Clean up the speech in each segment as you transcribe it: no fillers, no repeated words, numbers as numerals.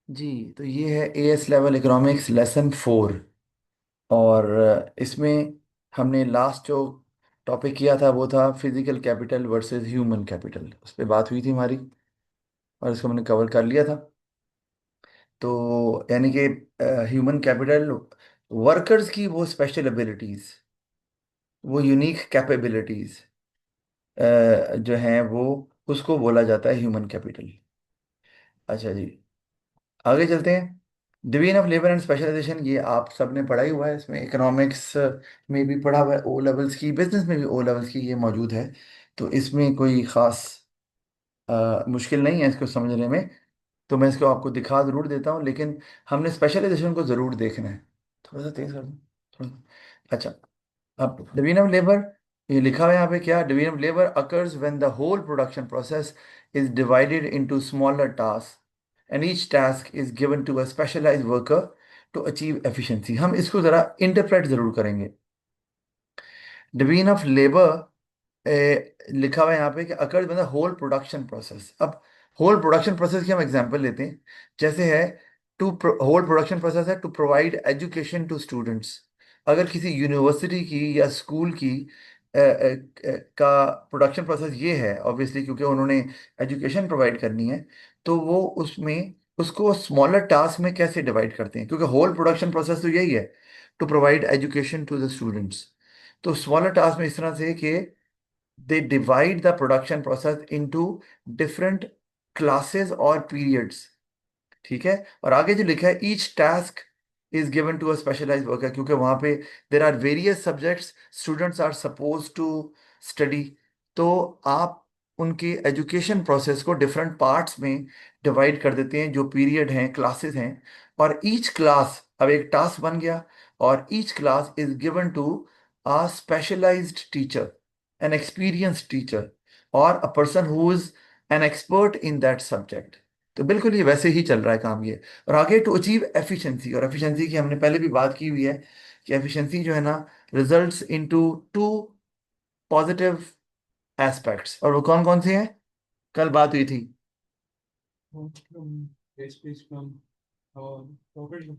जी, तो ये है एएस लेवल इकोनॉमिक्स लेसन 4। और इसमें हमने लास्ट जो टॉपिक किया था वो था physical capital versus human capital, उस पर बात हुई थी हमारी, और इसको हमने कवर कर लिया था। तो यानी कि ह्यूमन कैपिटल वर्कर्स की वो स्पेशल एबिलिटीज, वो यूनिक कैपेबिलिटीज जो हैं वो, उसको बोला जाता है ह्यूमन कैपिटल। अच्छा जी, आगे चलते हैं। Division of labour and specialisation, ये आप सबने पढ़ा ही हुआ है, इसमें इकोनॉमिक्स में भी पढ़ा हुआ है, ओ लेवल्स की, बिजनेस में भी ओ लेवल्स की ये मौजूद है। तो इसमें कोई ख़ास मुश्किल नहीं है इसको समझने में। तो मैं इसको आपको दिखा ज़रूर देता हूँ, लेकिन हमने स्पेशलाइजेशन को ज़रूर देखना है। थोड़ा सा तेज कर दूँ, थोड़ा सा। अच्छा, अब डिवीजन ऑफ लेबर, ये लिखा हुआ है यहाँ पे क्या, division of labour occurs when the whole production process is divided into smaller task and each task is given to a specialised worker to achieve efficiency. हम इसको ज़रा इंटरप्रेट ज़रूर करेंगे। डिवीजन ऑफ लेबर लिखा हुआ है यहाँ पे कि occurs when the whole production process. अब होल प्रोडक्शन प्रोसेस की हम एग्जांपल लेते हैं। जैसे है, टू होल प्रोडक्शन प्रोसेस है to provide education to students. अगर किसी यूनिवर्सिटी की या स्कूल की का प्रोडक्शन प्रोसेस ये है, ऑब्वियसली क्योंकि उन्होंने एजुकेशन प्रोवाइड करनी है, तो वो उसमें उसको स्मॉलर टास्क में कैसे डिवाइड करते हैं, क्योंकि होल प्रोडक्शन प्रोसेस तो यही है, to provide education to the students. तो स्मॉलर टास्क में इस तरह से कि they divide the production process into different classes और periods। ठीक है, और आगे जो लिखा है each task is given to a specialized worker, क्योंकि वहां पे there are various subjects students are supposed to study। तो आप उनके एजुकेशन प्रोसेस को डिफरेंट पार्ट्स में डिवाइड कर देते हैं, जो पीरियड हैं, क्लासेस हैं। और ईच क्लास अब एक टास्क बन गया, और each class is given to a specialised teacher, an experienced teacher, और a person who is an expert in that subject. तो बिल्कुल ये वैसे ही चल रहा है काम ये। और आगे टू अचीव एफिशिएंसी, और एफिशिएंसी की हमने पहले भी बात की हुई है कि एफिशिएंसी जो है ना, results into two positive aspects. और वो कौन कौन से हैं, कल बात हुई थी। स्पेस कम और प्रॉफिट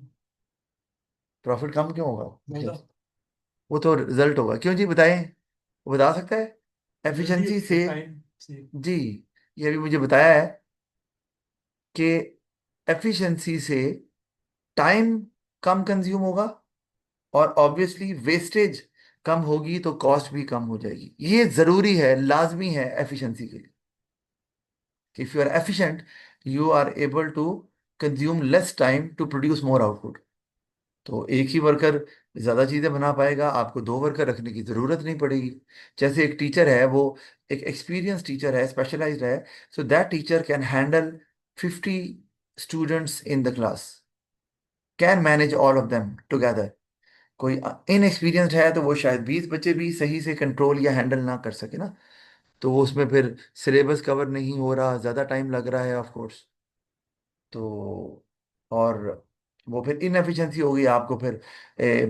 प्रॉफिट कम क्यों होगा, ज्यादा। मतलब वो तो रिजल्ट होगा, क्यों जी बताएं, वो बता सकता है जल्दी एफिशिएंसी से। टाइम से। जी, ये अभी मुझे बताया है कि एफिशिएंसी से टाइम कम कंज्यूम होगा, और ऑब्वियसली वेस्टेज कम होगी तो कॉस्ट भी कम हो जाएगी। ये जरूरी है, लाजमी है एफिशिएंसी के लिए। If you are efficient, you are able to consume less time to produce more output. तो एक ही वर्कर ज्यादा चीजें बना पाएगा, आपको दो वर्कर रखने की जरूरत नहीं पड़ेगी। जैसे एक टीचर है, वो एक एक्सपीरियंस टीचर है, स्पेशलाइज्ड है, so that teacher can handle 50 students in the class, can manage all of them together. कोई इनएक्सपीरियंस्ड है तो वो शायद 20 बच्चे भी सही से कंट्रोल या हैंडल ना कर सके ना। तो वो उसमें फिर सिलेबस कवर नहीं हो रहा, ज़्यादा टाइम लग रहा है ऑफ कोर्स। तो और वो फिर इनएफिशिएंसी हो गई, आपको फिर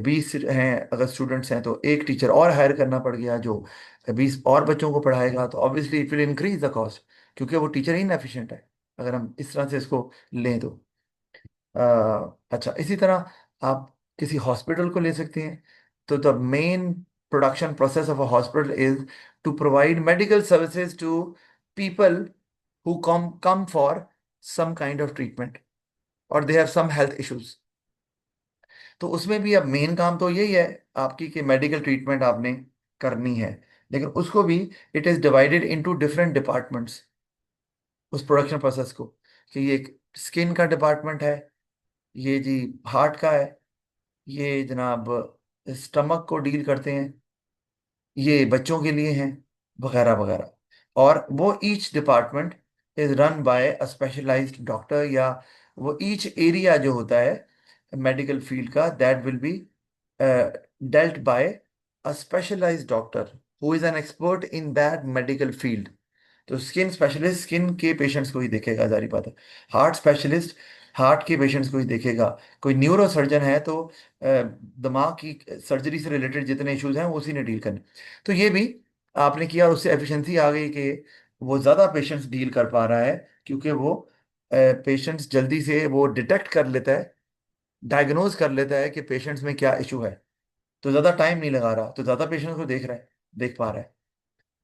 20 हैं अगर स्टूडेंट्स हैं तो एक टीचर और हायर करना पड़ गया जो 20 और बच्चों को पढ़ाएगा, तो obviously it will increase the cost, क्योंकि वो टीचर इनएफिशिएंट है, अगर हम इस तरह से इसको लें तो। अच्छा, इसी तरह आप किसी हॉस्पिटल को ले सकते हैं। तो the main production process of a hospital is to provide medical services to people who come for some kind of treatment, और they have some health issues. तो उसमें भी अब मेन काम तो यही है आपकी कि मेडिकल ट्रीटमेंट आपने करनी है, लेकिन उसको भी it is divided into different departments, उस प्रोडक्शन प्रोसेस को, कि ये स्किन का डिपार्टमेंट है, ये जी हार्ट का है, ये जनाब स्टमक को डील करते हैं, ये बच्चों के लिए हैं, वगैरह वगैरह। और वो each department is run by a specialised doctor, या वो ईच एरिया जो होता है मेडिकल फील्ड का, that will be dealt by a specialised doctor who is an expert in that medical field. तो स्किन स्पेशलिस्ट स्किन के patients को ही देखेगा, जारी बात है। हार्ट स्पेशलिस्ट हार्ट के पेशेंट्स को ही देखेगा। कोई न्यूरो सर्जन है तो दिमाग की सर्जरी से रिलेटेड जितने इश्यूज हैं वो उसी ने डील करने। तो ये भी आपने किया, और उससे एफिशिएंसी आ गई कि वो ज़्यादा पेशेंट्स डील कर पा रहा है, क्योंकि वो पेशेंट्स जल्दी से वो डिटेक्ट कर लेता है, डायग्नोज कर लेता है कि पेशेंट्स में क्या इशू है। तो ज़्यादा टाइम नहीं लगा रहा, तो ज़्यादा पेशेंट्स को देख रहा है, देख पा रहा है।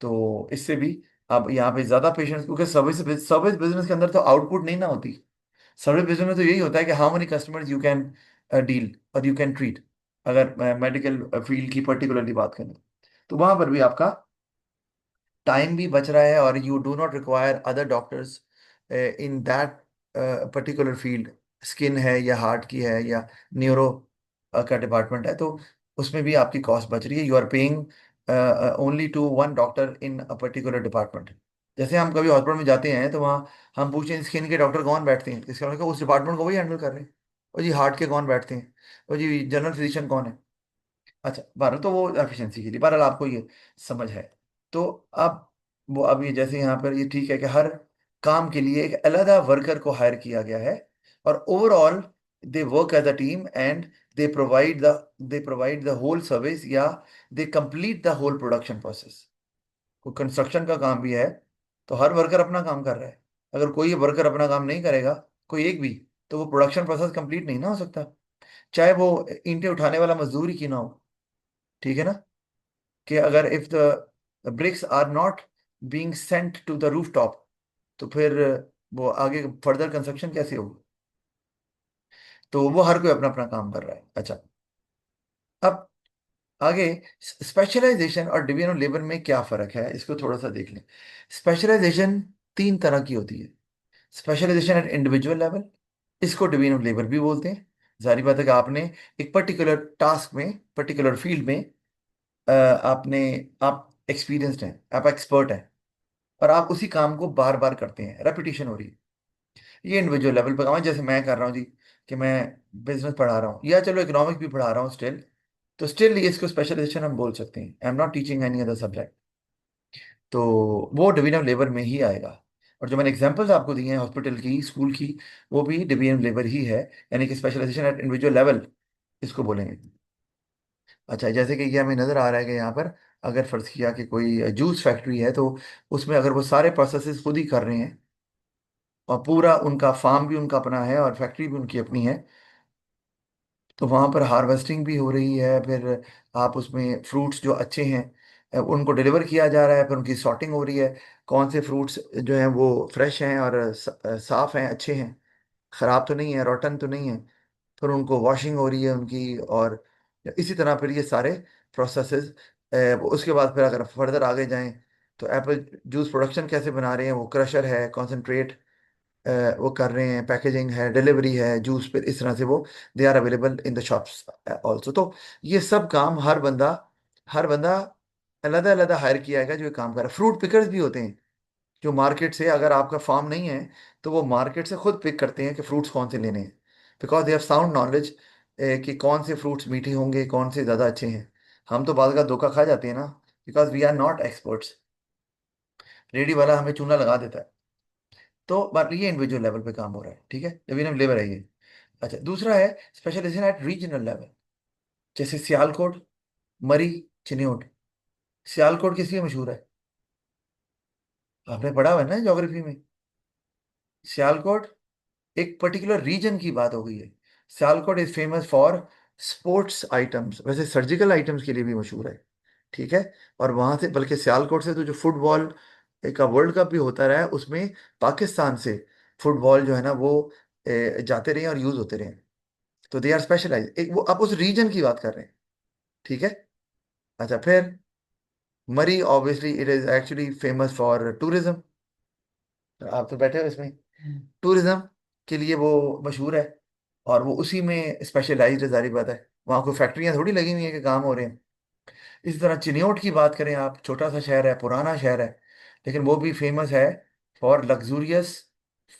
तो इससे भी अब यहाँ पे ज़्यादा पेशेंट्स, क्योंकि सर्विस सर्विस बिजनेस के अंदर तो आउटपुट नहीं ना होती। सर्विस बिजनेस में तो यही होता है कि how many customers you can deal और यू कैन ट्रीट, अगर मेडिकल फील्ड की पर्टिकुलरली बात करें। तो वहां पर भी आपका टाइम भी बच रहा है, और you do not require other doctors in that particular field. Skin है या हार्ट की है या न्यूरो का डिपार्टमेंट है, तो उसमें भी आपकी कॉस्ट बच रही है। You are paying only to one doctor in a particular department. जैसे हम कभी हॉस्पिटल में जाते हैं तो वहाँ हम पूछते हैं स्किन के डॉक्टर कौन बैठते हैं, इसका मतलब उस डिपार्टमेंट को वही हैंडल कर रहे हैं। और जी हार्ट के कौन बैठते हैं, और जी जनरल फिजिशियन कौन है। अच्छा, बहरहाल तो वो एफिशिएंसी के लिए, बहरहाल आपको ये समझ है। तो अब वो, अब ये जैसे यहाँ पर ये ठीक है कि हर काम के लिए एक अलग वर्कर को हायर किया गया है, और overall they work as a team and they provide the whole service, या they complete the whole production process. कोई कंस्ट्रक्शन का काम भी है तो हर वर्कर अपना काम कर रहा है। अगर कोई वर्कर अपना काम नहीं करेगा, कोई एक भी, तो वो प्रोडक्शन प्रोसेस कंप्लीट नहीं ना हो सकता। चाहे वो ईंटें उठाने वाला मजदूर ही क्यों ना हो, ठीक है ना। कि अगर if the bricks are not being sent to the roof top, तो फिर वो आगे फर्दर कंस्ट्रक्शन कैसे होगी। तो वो हर कोई अपना अपना काम कर रहा है। अच्छा, अब आगे स्पेशलाइजेशन और डिवीजन ऑफ लेबर में क्या फर्क है, इसको थोड़ा सा देख लें। स्पेशलाइजेशन तीन तरह की होती है। स्पेशलाइजेशन एट इंडिविजुअल लेवल, इसको डिवीजन ऑफ लेबर भी बोलते हैं। जारी बात है कि आपने एक पर्टिकुलर टास्क में, पर्टिकुलर फील्ड में आपने, आप एक्सपीरियंस्ड हैं, आप एक्सपर्ट हैं, और आप उसी काम को बार बार करते हैं, रेपिटेशन हो रही है। ये इंडिविजुअल लेवल पर काम है, जैसे मैं कर रहा हूँ जी, कि मैं बिजनेस पढ़ा रहा हूँ, या चलो इकोनॉमिक्स भी पढ़ा रहा हूँ स्टिल, तो स्टिल ये इसको स्पेशलाइजेशन हम बोल सकते हैं। I am not teaching any other subject. तो वो डिवीजन ऑफ लेबर में ही आएगा। और जो मैंने एग्जांपल्स आपको दिए हैं हॉस्पिटल की, स्कूल की, वो भी डिवीजन ऑफ लेबर ही है, यानी कि स्पेशलाइजेशन एट इंडिविजुअल लेवल इसको बोलेंगे। अच्छा, जैसे कि ये हमें नजर आ रहा है कि यहाँ पर अगर फर्ज किया कि कोई जूस फैक्ट्री है, तो उसमें अगर वो सारे प्रोसेसेस खुद ही कर रहे हैं, और पूरा उनका फार्म भी उनका अपना है और फैक्ट्री भी उनकी अपनी है, तो वहाँ पर हार्वेस्टिंग भी हो रही है। फिर आप उसमें फ्रूट्स जो अच्छे हैं उनको डिलीवर किया जा रहा है, फिर उनकी सॉर्टिंग हो रही है, कौन से फ्रूट्स जो हैं वो फ्रेश हैं और साफ हैं, अच्छे हैं, ख़राब तो नहीं है, रोटन तो नहीं है। फिर उनको वॉशिंग हो रही है उनकी, और इसी तरह फिर ये सारे प्रोसेसेस। उसके बाद फिर अगर फर्दर आगे जाएं, तो एप्पल जूस प्रोडक्शन कैसे बना रहे हैं, वो क्रशर है, कॉन्सेंट्रेट वो कर रहे हैं, पैकेजिंग है, डिलीवरी है जूस, फिर इस तरह से वो they are available in the shops also. तो ये सब काम हर बंदा अलग अलग हायर किया है जो ये काम कर रहा है। फ्रूट पिकर्स भी होते हैं, जो मार्केट से, अगर आपका फार्म नहीं है तो वो मार्केट से खुद पिक करते हैं कि फ्रूट्स कौन से लेने हैं, because they have sound knowledge कि कौन से फ्रूट्स मीठे होंगे, कौन से ज़्यादा अच्छे हैं। हम तो बाद का धोखा खा जाते हैं ना, because we are not experts. Ready वाला हमें चूना लगा देता है। तो बात ये इंडिविजुअल लेवल पे काम हो रहा है, ठीक है, डिवीजन लेबर है ये। अच्छा, दूसरा है स्पेशलाइजेशन एट रीजनल लेवल, जैसे सियालकोट, मरी, चिन्योट। सियालकोट किस लिए मशहूर है, आपने पढ़ा हुआ है ना ज्योग्राफी में। सियालकोट एक पर्टिकुलर रीजन की बात हो गई है। Sialkot is famous for sports items, वैसे सर्जिकल आइटम्स के लिए भी मशहूर है, ठीक है। और वहां से, बल्कि सियालकोट से तो जो फुटबॉल का वर्ल्ड कप भी होता रहा है, उसमें पाकिस्तान से फुटबॉल जो है ना वो जाते रहे और यूज होते रहे। तो दे आर स्पेशलाइज, एक वो आप उस रीजन की बात कर रहे हैं, ठीक है। अच्छा, फिर मरी obviously it is actually famous for tourism, आप तो बैठे हो इसमें, टूरिज्म के लिए वो मशहूर है, और वो उसी में स्पेशलाइज्ड है, जारी बात है। वहाँ कोई फैक्ट्रियाँ थोड़ी लगी हुई हैं कि काम हो रहे हैं। इसी तरह चिन्योट की बात करें आप, छोटा सा शहर है, पुराना शहर है, लेकिन वो भी फेमस है फॉर लग्जूरियस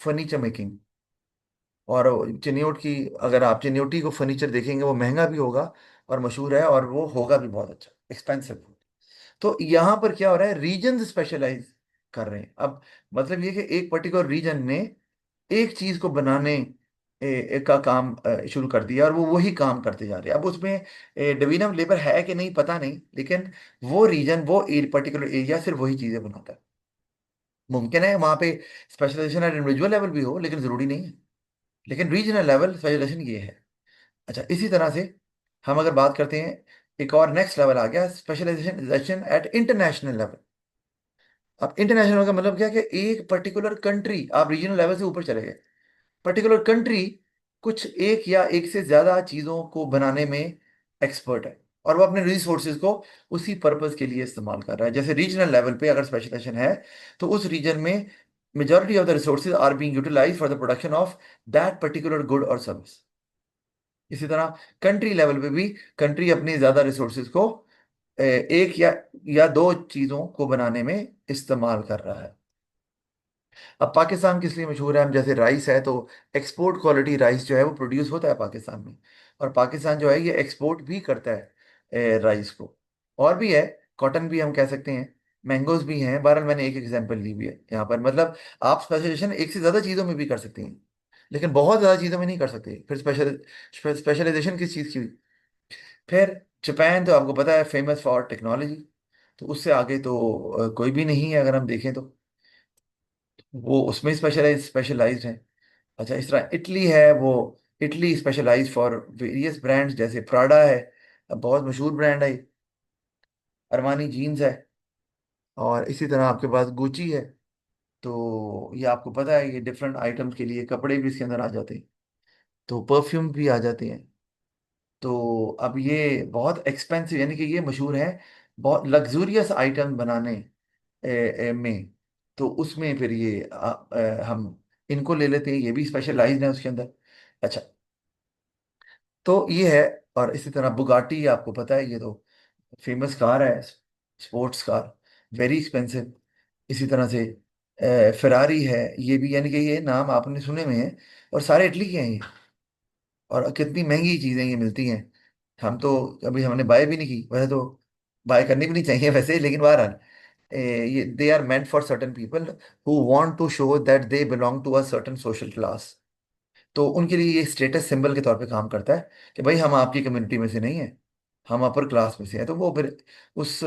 फर्नीचर मेकिंग। और चिन्योट की, अगर आप चिन्योटी को फर्नीचर देखेंगे, वो महंगा भी होगा और मशहूर है, और वो होगा भी बहुत अच्छा, एक्सपेंसिव। तो यहाँ पर क्या हो रहा है, रीजन स्पेशलाइज कर रहे हैं। अब मतलब ये कि एक पर्टिकुलर रीजन ने एक चीज को बनाने का काम शुरू कर दिया, और वो वही काम करते जा रहे हैं। अब उसमें डिवीजन ऑफ लेबर है कि नहीं पता नहीं, लेकिन वो रीजन, वो पर्टिकुलर एरिया सिर्फ वही चीजें बनाता है। मुमकिन है वहां पे स्पेशलाइजेशन एट इंडिविजुअल लेवल भी हो, लेकिन जरूरी नहीं है। लेकिन रीजनल लेवल स्पेशलाइजेशन ये है। अच्छा, इसी तरह से हम अगर बात करते हैं, एक और नेक्स्ट लेवल आ गया स्पेशलाइजेशन एट इंटरनेशनल लेवल। अब इंटरनेशनल का मतलब क्या है कि एक पर्टिकुलर कंट्री, आप रीजनल लेवल से ऊपर चले गए, पर्टिकुलर कंट्री कुछ एक या एक से ज्यादा चीजों को बनाने में एक्सपर्ट है, और वो अपने रिसोर्सेज को उसी पर्पस के लिए इस्तेमाल कर रहा है। जैसे रीजनल लेवल पे अगर स्पेशलाइजेशन है, तो उस रीजन में majority of the resources are being utilised for the production of that particular good और सर्विस। इसी तरह कंट्री लेवल पे भी कंट्री अपनी ज्यादा रिसोर्सेज को एक या दो चीजों को बनाने में इस्तेमाल कर रहा है। अब पाकिस्तान किस लिए मशहूर है? हम जैसे राइस है, तो एक्सपोर्ट क्वालिटी राइस जो है वो प्रोड्यूस होता है पाकिस्तान में, और पाकिस्तान जो है ये एक्सपोर्ट भी करता है राइस को। और भी है, कॉटन भी हम कह सकते हैं, मैंगोज भी हैं। बहरहाल मैंने एक एग्जांपल ली हुई है यहाँ पर। मतलब आप स्पेशलाइजेशन एक से ज़्यादा चीज़ों में भी कर सकते हैं, लेकिन बहुत ज़्यादा चीज़ों में नहीं कर सकते। फिर स्पेशलाइजेशन किस चीज़ की हुई? फिर जापान तो आपको पता है फेमस फॉर टेक्नोलॉजी, तो उससे आगे तो कोई भी नहीं है अगर हम देखें तो। वो उसमें स्पेशलाइज्ड है। अच्छा, इस तरह इटली है, वो Italy specialise for various brands, जैसे प्राडा है, अब बहुत मशहूर ब्रांड है, अरमानी जीन्स है, और इसी तरह आपके पास गुची है। तो ये आपको पता है, ये डिफरेंट आइटम्स के लिए कपड़े भी इसके अंदर आ जाते हैं, तो परफ्यूम भी आ जाते हैं। तो अब ये बहुत एक्सपेंसिव, यानी कि ये मशहूर है बहुत लग्जूरियस आइटम बनाने में। तो उसमें फिर ये हम इनको ले लेते हैं, ये भी स्पेशलाइज्ड है उसके अंदर। अच्छा, तो ये है। और इसी तरह बुगाटी आपको पता है, ये तो फेमस कार है, स्पोर्ट्स कार, वेरी एक्सपेंसिव। इसी तरह से फरारी है, ये भी, यानी कि ये नाम आपने सुने हुए हैं, और सारे इटली के हैं ये। और कितनी महंगी चीज़ें ये मिलती हैं, हम तो अभी हमने बाय भी नहीं की, वैसे तो बाय करनी भी नहीं चाहिए वैसे, लेकिन बहरहाल ये they are meant for certain people who want to show that they belong to a certain social class. तो उनके लिए ये स्टेटस सिंबल के तौर पे काम करता है कि भाई हम आपकी कम्युनिटी में से नहीं है, हम अपर क्लास में से हैं। तो वो फिर उस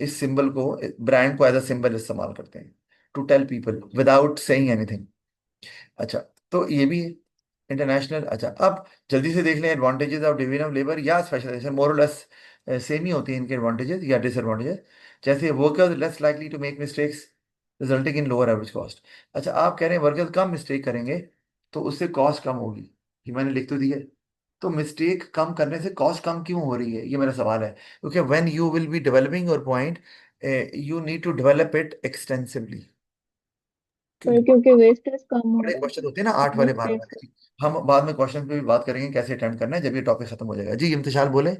इस सिंबल को, ब्रांड को एज अ सिंबल इस्तेमाल करते हैं to tell people without saying anything. अच्छा, तो ये भी है इंटरनेशनल। अच्छा, अब जल्दी से देख लें advantages of division of labour या स्पेशलाइजेशन। मोर और लेस सेम ही होती हैं इनके एडवांटेजेस या डिसएडवांटेजेस। जैसे workers less likely to make mistakes resulting in lower average cost. अच्छा, आप कह रहे हैं वर्कर्स कम मिस्टेक करेंगे तो उससे कॉस्ट कम होगी, ये मैंने लिख तो दिया है। तो मिस्टेक कम करने से कॉस्ट कम क्यों हो रही है, ये मेरा सवाल है। क्योंकि when you will be developing your point, you need to develop it extensively. क्योंकि पर क्योंकि वेस्टेज कम बड़े होगा, क्वेश्चन होते हैं ना, 8 वाले, बारह मिस्टेक्स। वाले। हम बाद में क्वेश्चन पे भी बात करेंगे कैसे अटेम्प्ट करना है, जब ये टॉपिक खत्म हो जाएगा। जी इम्तिशाल बोले।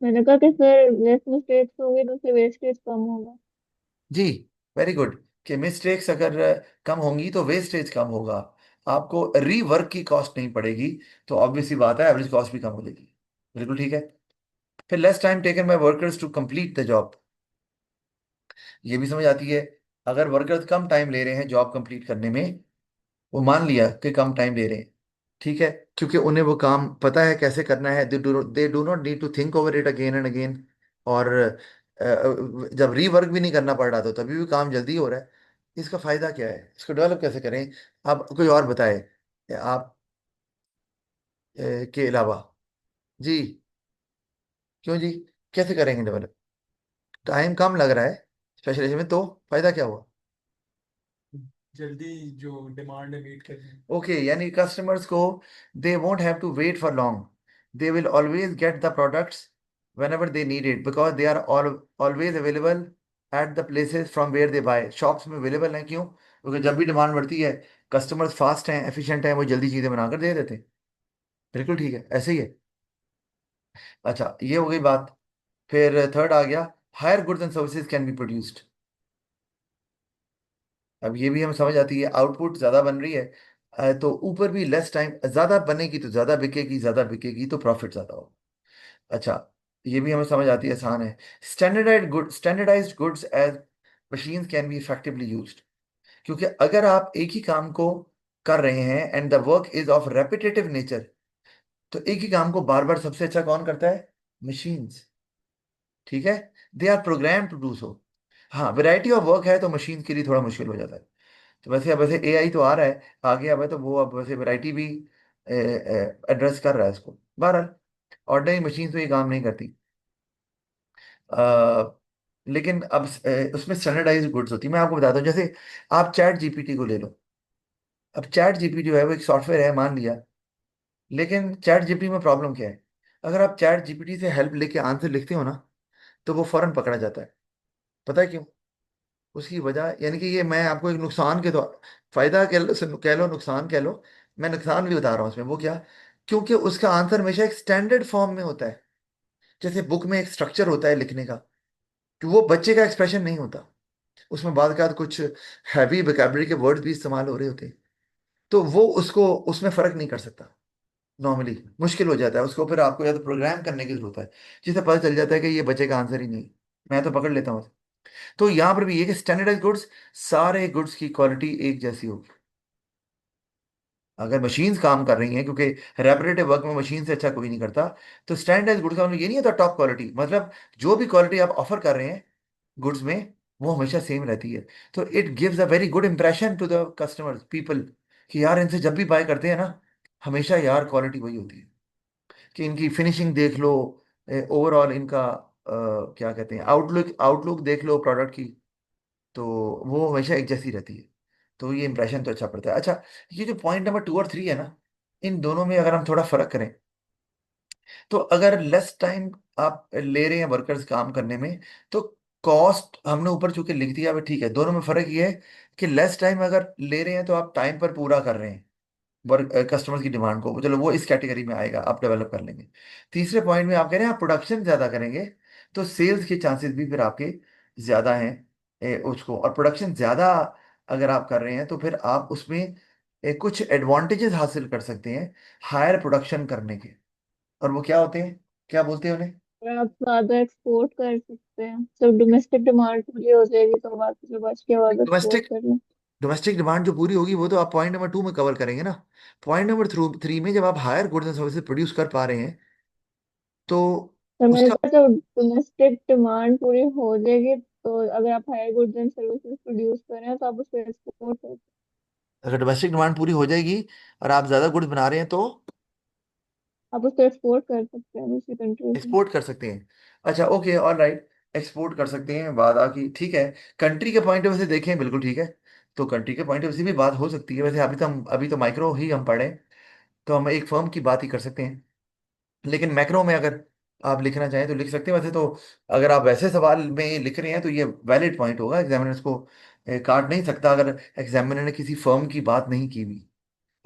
मैंने कहा कि सर लेस मिस्टेक्स होंगे तो उससे वेस्टेज कम होगा। जी, वेरी गुड। कि मिस्टेक्स अगर कम होंगी तो वेस्टेज कम होगा, आपको रीवर्क की कॉस्ट नहीं पड़ेगी, तो ऑब्वियस सी बात है एवरेज कॉस्ट भी कम हो जाएगी। बिल्कुल ठीक है। फिर less time taken by workers to complete the job, ये भी समझ आती है। अगर वर्कर्स कम टाइम ले रहे हैं जॉब कंप्लीट करने में, वो मान लिया कि कम टाइम ले रहे हैं, ठीक है, क्योंकि उन्हें वो काम पता है कैसे करना है, they do not need to think over it again and again. और जब रीवर्क भी नहीं करना पड़ रहा तो तभी भी काम जल्दी हो रहा है। इसका फायदा क्या है, इसको डेवलप कैसे करें? आप कोई और बताए आप के अलावा। जी, क्यों जी, कैसे करेंगे डेवलप? टाइम कम लग रहा है स्पेशलाइजेशन में, तो फायदा क्या हुआ? जल्दी जो डिमांड है मीट करनी। ओके, यानी कस्टमर्स को they won't have to wait for long, they will always get the products whenever they need it because they are always available at the places from where they buy। Shops में available हैं, क्यों? क्योंकि जब भी demand बढ़ती है, customers fast हैं, efficient हैं, वो जल्दी चीज़ें बनाकर दे देते हैं। बिल्कुल ठीक है, ऐसे ही है। अच्छा, ये हो गई बात। फिर थर्ड आ गया, higher goods and services can be produced. अब ये भी हमें समझ आती है, आउटपुट ज़्यादा बन रही है, तो ऊपर भी लेस टाइम, ज़्यादा बनेगी तो ज़्यादा बिकेगी, ज़्यादा बिकेगी तो प्रॉफिट ज़्यादा हो। अच्छा, ये भी हमें समझ आती है, आसान है। Standardised goods as machines can be effectively used. क्योंकि अगर आप एक ही काम को कर रहे हैं and the work is of repetitive nature, तो एक ही काम को बार बार सबसे अच्छा कौन करता है? मशीन्स। ठीक है, they are program to do so. हाँ, वैरायटी ऑफ वर्क है तो मशीन के लिए थोड़ा मुश्किल हो जाता है। तो वैसे अब वैसे एआई तो आ रहा है, आगे अब है, तो वो अब वैसे वैरायटी भी एड्रेस कर रहा है इसको। बहरहाल ऑर्डिनरी मशीन तो ये काम नहीं करती। अ, लेकिन अब उसमें स्टैंडर्डाइज गुड्स होती है। मैं आपको बताता हूँ, जैसे आप चैट जीपीटी को ले लो। अब चैट जीपीटी जो है वो एक सॉफ्टवेयर है, मान लिया। लेकिन चैट जीपीटी में प्रॉब्लम क्या है? अगर आप चैट जीपीटी से हेल्प लेके आंसर लिखते हो ना, तो वो फौरन पकड़ा जाता है। पता है क्यों? उसकी वजह, यानी कि ये मैं आपको एक नुकसान के तो, फायदा कह लो नुकसान कह लो, मैं नुकसान भी बता रहा हूँ उसमें। वो क्या? क्योंकि उसका आंसर हमेशा एक स्टैंडर्ड फॉर्म में होता है। जैसे बुक में एक स्ट्रक्चर होता है लिखने का, कि वो बच्चे का एक्सप्रेशन नहीं होता। उसमें बाद का कुछ हैवी वोकैबुलरी के वर्ड भी इस्तेमाल हो रहे होते हैं। तो वो उसको उसमें फर्क नहीं कर सकता। नॉर्मली मुश्किल हो जाता है उसको, फिर आपको या तो प्रोग्राम करने की जरूरत है, जिससे पता चल जाता है कि ये बच्चे का आंसर ही नहीं। मैं तो पकड़ लेता हूँ। तो यहाँ पर भी ये कि स्टैंडर्डाइज गुड्स, सारे गुड्स की क्वालिटी एक जैसी होगी। अगर मशीन्स काम कर रही हैं, क्योंकि रेपरेटिव वर्क में मशीन से अच्छा कोई नहीं करता, तो स्टैंडर्डाइज गुड्स का मतलब ये नहीं होता टॉप क्वालिटी। मतलब जो भी क्वालिटी आप ऑफर कर रहे हैं गुड्स में, वो हमेशा सेम रहती है। तो it gives a very good impression to the customers people, कि यार इनसे जब भी बाय करते हैं ना, हमेशा यार क्वालिटी वही होती है। कि इनकी फिनिशिंग देख लो, ओवरऑल इनका क्या कहते हैं, आउटलुक आउटलुक देख लो प्रोडक्ट की, तो वो हमेशा एक जैसी रहती है। तो ये इंप्रेशन तो अच्छा पड़ता है। अच्छा, ये जो पॉइंट नंबर 2 और 3 है ना, इन दोनों में अगर हम थोड़ा फर्क करें, तो अगर लेस टाइम आप ले रहे हैं वर्कर्स काम करने में, तो कॉस्ट हमने ऊपर चूंकि लिख दिया है, ठीक है। दोनों में फर्क ये है कि लेस टाइम अगर ले रहे हैं तो आप टाइम पर पूरा कर रहे हैं वर्क कस्टमर्स की डिमांड को, चलो वो इस कैटेगरी में आएगा, आप डेवलप कर लेंगे। तीसरे पॉइंट में आप कह रहे हैं आप प्रोडक्शन ज्यादा करेंगे, तो सेल्स के चांसेस भी फिर आपके ज्यादा हैं। उसको और प्रोडक्शन ज्यादा अगर आप कर रहे हैं, तो फिर आप उसमें कुछ एडवांटेजेस हासिल कर सकते हैं हायर प्रोडक्शन करने के। और वो क्या होते हैं, क्या बोलते हैं उन्हें? और आप ज्यादा एक्सपोर्ट कर सकते हैं, सब डोमेस्टिक डिमांड पूरी हो जाएगी तो बाकी जो बच के बाद एक्सपोर्ट डोमेस्टिक कर लें। डोमेस्टिक डिमांड जो पूरी होगी वो तो आप पॉइंट नंबर 2 में कवर करेंगे ना। पॉइंट नंबर 3 में जब आप higher goods and services produce कर पा रहे हैं, तो तो मैंने उसका, कहा जब डोमेस्टिक डिमांड पूरी हो जाएगी तो अगर आप higher goods and services produce कर रहे हैं तो आप उसको एक्सपोर्ट कर। अगर डोमेस्टिक डिमांड पूरी हो जाएगी और आप ज्यादा गुड्स बना रहे हैं, तो आप उसको एक्सपोर्ट कर सकते हैं दूसरी कंट्रीज में। एक्सपोर्ट कर सकते हैं। अच्छा, ओके, ऑल राइट, एक्सपोर्ट कर सकते हैं, बात आकी ठीक है। कंट्री के पॉइंट ऑफ व्यू से देखें, बिल्कुल ठीक है। तो कंट्री के पॉइंट ऑफ व्यू से भी बात हो सकती है। वैसे अभी तो माइक्रो ही हम पढ़े, तो हम एक फर्म की बात ही कर सकते हैं। लेकिन मैक्रो में अगर आप लिखना चाहें तो लिख सकते हैं। वैसे तो अगर आप वैसे सवाल में लिख रहे हैं तो ये वैलिड पॉइंट होगा, एग्जामिनर इसको काट नहीं सकता अगर एग्जामिनर ने किसी फर्म की बात नहीं की हुई।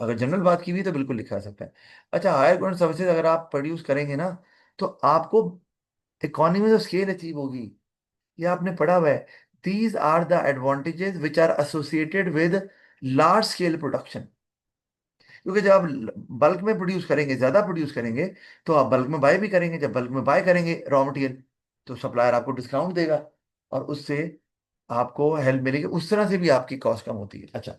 अगर जनरल बात की हुई तो बिल्कुल लिखा जा सकता है। अच्छा, हायर गुड सर्विसेज अगर आप प्रोड्यूस करेंगे ना, तो आपको इकोनॉमीज ऑफ स्केल अचीव होगी। ये आपने पढ़ा हुआ है। These are the advantages which are associated with large scale production. क्योंकि जब आप बल्क में प्रोड्यूस करेंगे, ज्यादा प्रोड्यूस करेंगे, तो आप बल्क में बाय भी करेंगे। जब बल्क में बाय करेंगे रॉ मटेरियल, तो सप्लायर आपको डिस्काउंट देगा, और उससे आपको हेल्प मिलेगी। उस तरह से भी आपकी कॉस्ट कम होती है। अच्छा,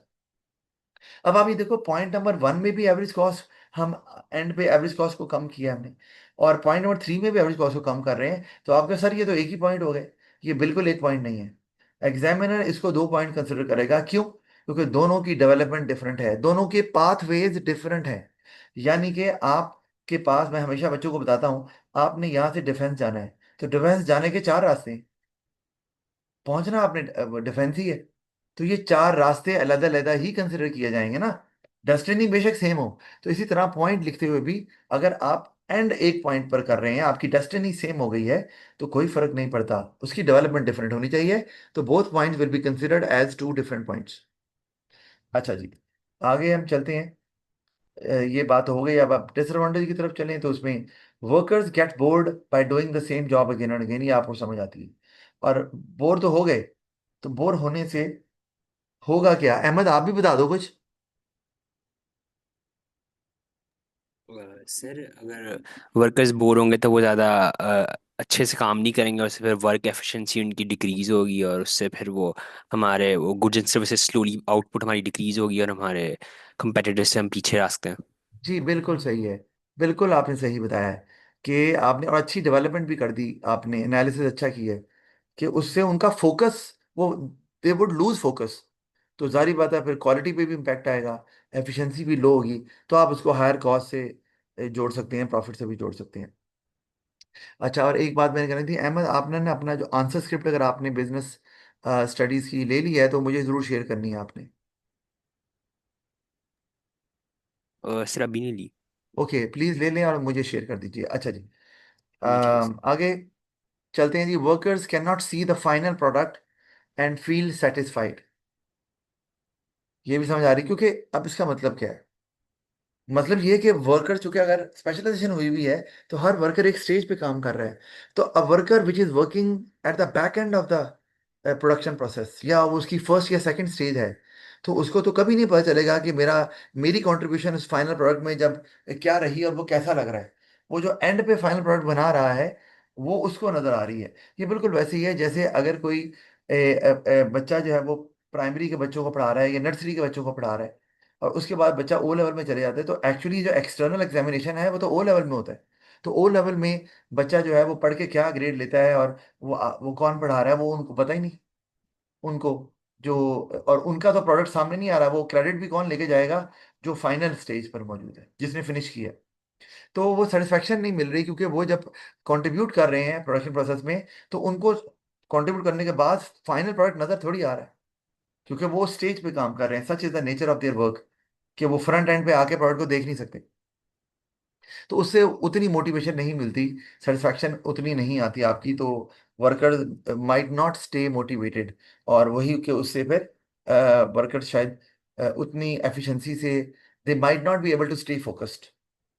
अब आप ये देखो, पॉइंट नंबर 1 में भी एवरेज कॉस्ट, हम एंड पे एवरेज कॉस्ट को कम किया हमने, और पॉइंट नंबर 3 में भी एवरेज कॉस्ट को कम कर रहे हैं। तो आपके सर ये तो एक ही पॉइंट हो गए। ये बिल्कुल एक पॉइंट नहीं है। एग्जामिनर इसको 2 पॉइंट कंसिडर करेगा। क्यों? क्योंकि दोनों की डेवलपमेंट डिफरेंट है, दोनों के पाथवेज डिफरेंट है। यानी कि आपके पास, मैं हमेशा बच्चों को बताता हूँ, आपने यहाँ से डिफेंस जाना है, तो डिफेंस जाने के 4 रास्ते हैं। पहुंचना आपने डिफेंस ही है। तो ये 4 रास्ते अलग अलग ही कंसिडर किए जाएंगे ना। डेस्टिनी बेशक सेम हो। तो इसी तरह पॉइंट लिखते हुए भी, अगर आप एंड एक पॉइंट पर कर रहे हैं, आपकी डेस्टिनी सेम हो गई है, तो कोई फर्क नहीं पड़ता, उसकी डेवलपमेंट डिफरेंट होनी चाहिए। तो both points will be considered as 2 different points. अच्छा जी, आगे हम चलते हैं। ये बात हो गई। अब आप डिसएडवांटेज की तरफ चलें, तो उसमें workers get bored by doing the same job again and again. ये आपको समझ आती है। और बोर तो हो गए, तो बोर होने से होगा क्या? अहमद, आप भी बता दो कुछ। सर अगर वर्कर्स बोर होंगे तो वो ज़्यादा अच्छे से काम नहीं करेंगे और उससे फिर वर्क एफिशिएंसी उनकी डिक्रीज होगी और उससे फिर वो हमारे वो goods and services slowly output हमारी डिक्रीज होगी और हमारे कंपेटिटर्स से हम पीछे आ सकते हैं। जी बिल्कुल सही है। बिल्कुल आपने सही बताया है कि आपने, और अच्छी डेवलपमेंट भी कर दी आपने, एनालिसिस अच्छा किया है कि उससे उनका फोकस, वो दे वुड लूज फोकस। तो जारी बात है फिर क्वालिटी पे भी इम्पैक्ट आएगा, एफिशिएंसी भी लो होगी। तो आप उसको हायर कॉस्ट से जोड़ सकते हैं, प्रॉफिट से भी जोड़ सकते हैं। अच्छा, और एक बात मैंने कहनी थी अहमद, आपने ना अपना जो आंसर स्क्रिप्ट अगर आपने बिजनेस स्टडीज की ले ली है तो मुझे ज़रूर शेयर करनी है आपने। सर अभी नहीं ली। ओके, प्लीज़ ले लें और मुझे शेयर कर दीजिए। अच्छा जी। जी सर। आगे चलते हैं जी। Workers can not see the final product and feel satisfied. ये भी समझ आ रही, क्योंकि अब इसका मतलब क्या है? मतलब ये कि वर्कर, चूंकि अगर स्पेशलाइजेशन हुई हुई है तो हर वर्कर एक स्टेज पे काम कर रहा है। तो a worker which is working at the back end of the production process, या वो उसकी फर्स्ट या सेकंड स्टेज है, तो उसको तो कभी नहीं पता चलेगा कि मेरी कंट्रीब्यूशन उस फाइनल प्रोडक्ट में जब क्या रही और वो कैसा लग रहा है। वो जो एंड पे फाइनल प्रोडक्ट बना रहा है वो उसको नजर आ रही है। ये बिल्कुल वैसे ही है जैसे अगर कोई बच्चा जो है वो प्राइमरी के बच्चों को पढ़ा रहा है या नर्सरी के बच्चों को पढ़ा रहा है, और उसके बाद बच्चा ओ लेवल में चले जाता है, तो एक्चुअली जो एक्सटर्नल एग्जामिनेशन है वो तो ओ लेवल में होता है। तो ओ लेवल में बच्चा जो है वो पढ़ के क्या ग्रेड लेता है, और वो कौन पढ़ा रहा है वो उनको पता ही नहीं। उनको जो, और उनका तो प्रोडक्ट सामने नहीं आ रहा, वो क्रेडिट भी कौन लेके जाएगा? जो फाइनल स्टेज पर मौजूद है, जिसने फिनिश किया। तो वो सेटिस्फेक्शन नहीं मिल रही, क्योंकि वो जब कंट्रीब्यूट कर रहे हैं प्रोडक्शन प्रोसेस में, तो उनको कंट्रीब्यूट करने के बाद फाइनल प्रोडक्ट नजर थोड़ी आ रहा है, क्योंकि वो स्टेज पे काम कर रहे हैं। Such is the nature of their work कि वो फ्रंट एंड पे आके प्रोडक्ट को देख नहीं सकते। तो उससे उतनी मोटिवेशन नहीं मिलती, सेटिस्फैक्शन उतनी नहीं आती आपकी। तो worker might not stay motivated, और वही कि उससे फिर वर्कर शायद उतनी एफिशिएंसी से they might not be able to stay focused.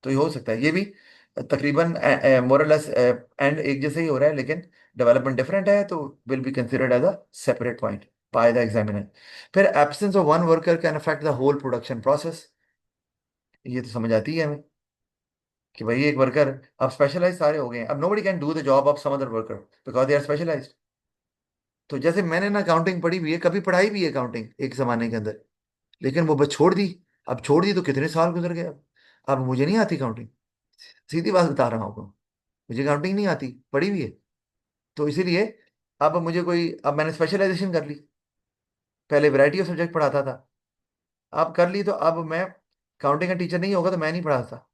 तो ये हो सकता है, ये भी तकरीबन मोरलेस एंड एक जैसे ही हो रहा है, लेकिन डेवलपमेंट डिफरेंट है, तो will be considered as a separate point by the examiner. फिर absence of one worker can affect the whole production process. ये तो समझ आती है हमें कि भाई एक वर्कर, अब स्पेशलाइज सारे हो गए हैं, अब nobody can do the job of some other worker because they are specialised. तो जैसे मैंने ना अकाउंटिंग पढ़ी हुई है, कभी पढ़ाई भी है अकाउंटिंग एक जमाने के अंदर, लेकिन वो बस छोड़ दी। अब छोड़ दी तो कितने साल गुजर गए। अब मुझे नहीं आती अकाउंटिंग, सीधी बात बता रहा हूँ आपको। मुझे अकाउंटिंग नहीं आती, पढ़ी हुई है। तो इसीलिए अब मुझे कोई, अब मैंने स्पेशलाइजेशन कर ली। पहले वैरायटी ऑफ सब्जेक्ट पढ़ाता था, अब कर ली, तो अब मैं अकाउंटिंग का टीचर नहीं होगा तो मैं नहीं पढ़ाता।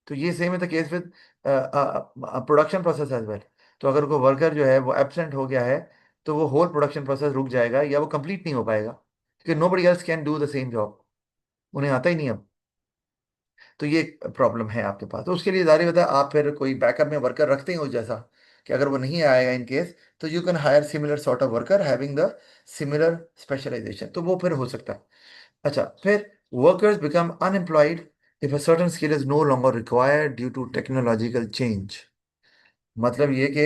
तो ये सेम है the case with production process as well. तो अगर कोई वर्कर जो है वो एब्सेंट हो गया है, तो वो होल प्रोडक्शन प्रोसेस रुक जाएगा या वो कंप्लीट नहीं हो पाएगा, क्योंकि nobody else can do the same job. उन्हें आता ही नहीं अब। तो ये प्रॉब्लम है आपके पास। तो उसके लिए जारी होता है आप फिर कोई बैकअप में वर्कर रखते हैं उस जैसा, कि अगर वो नहीं आएगा इन केस, तो you can hire similar sort of worker having the similar specialisation, तो वो फिर हो सकता है। अच्छा, फिर workers become unemployed if a certain skill is no longer required due to technological change. मतलब ये कि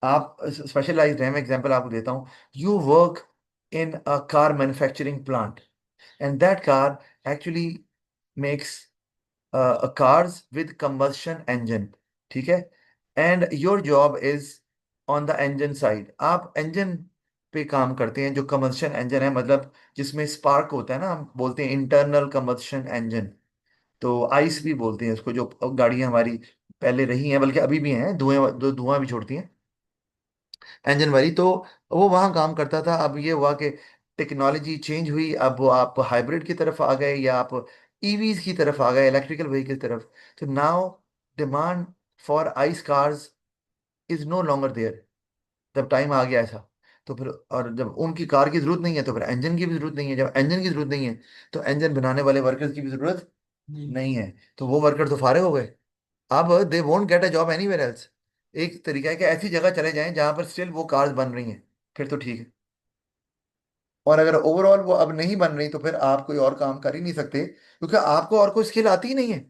आप स्पेशलाइज्ड हैं, मैं एग्जांपल आपको देता हूँ। You work in a car manufacturing plant, and that car actually makes cars with combustion engine, ठीक है? And your job is on the engine side. आप इंजन पे काम करते हैं, जो कम्बस्शन इंजन है, मतलब जिसमें स्पार्क होता है ना, हम बोलते हैं इंटरनल कम्बस्शन इंजन। तो आइस भी बोलते हैं उसको, जो गाड़ियां हमारी पहले रही हैं, बल्कि अभी भी हैं, धुआं भी छोड़ती हैं इंजन वाली। तो वो वहाँ काम करता था। अब ये हुआ कि टेक्नोलॉजी चेंज हुई, अब वो आप हाइब्रिड की तरफ आ गए, या आप ईवीज की तरफ आ गए, इलेक्ट्रिकल व्हीकल की तरफ। तो now demand for ICE cars is no longer there. जब टाइम आ गया ऐसा, तो फिर, और जब उनकी कार की जरूरत नहीं है तो फिर इंजन की भी जरूरत नहीं है। जब इंजन की जरूरत नहीं है तो इंजन बनाने वाले वर्कर्स की भी जरूरत नहीं है। तो वो वर्कर तो फारे हो गए। अब they won't get a job anywhere else. एक तरीका है कि ऐसी जगह चले जाएं जहां पर स्टिल वो कार्स बन रही हैं, फिर तो ठीक है। और अगर ओवरऑल वो अब नहीं बन रही, तो फिर आप कोई और काम कर ही नहीं सकते, क्योंकि आपको और कोई स्किल आती ही नहीं है।